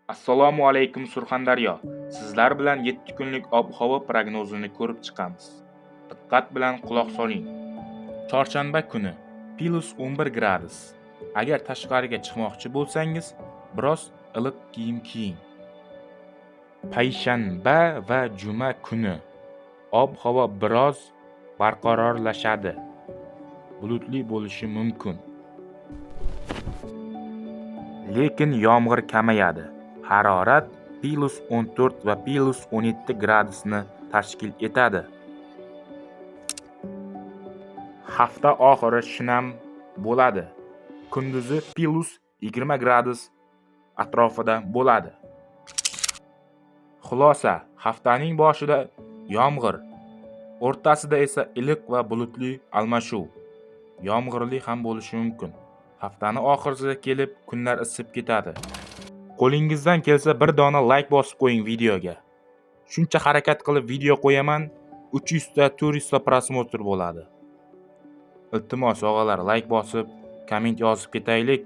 Assalomu alaykum Surxondaryo. Sizlar bilan 7 kunlik ob-havo prognozini ko'rib chiqamiz. Diqqat bilan quloq soling. Chorshanba kuni +11 gradus. Agar tashqariga chiqmoqchi bo'lsangiz, biroz iliq kiyim kiying. Payshanba va juma kuni ob-havo biroz barqarorlashadi. Bulutli bo'lishi mumkin. Lekin yomg'ir kamayadi. Harorat +14 va +17 gradusni tashkil etadi. Hafta oxiri shinam bo'ladi. Kunduzi +20 gradus atrofida bo'ladi. Xulosa, haftaning boshida yomg'ir, o'rtasida esa iliq va bulutli almashuv. Yomg'irli ham bo'lishi mumkin. Haftani oxiriga kelib kunlar isib ketadi. Qo'lingizdan kelsa bir dona like bosib qo'ying videoga. Shuncha harakat qilib video qo'yaman, 300 ta 400 ta prosmotr bo'ladi. Iltimos og'alar, like bosib, komment yozib ketaylik.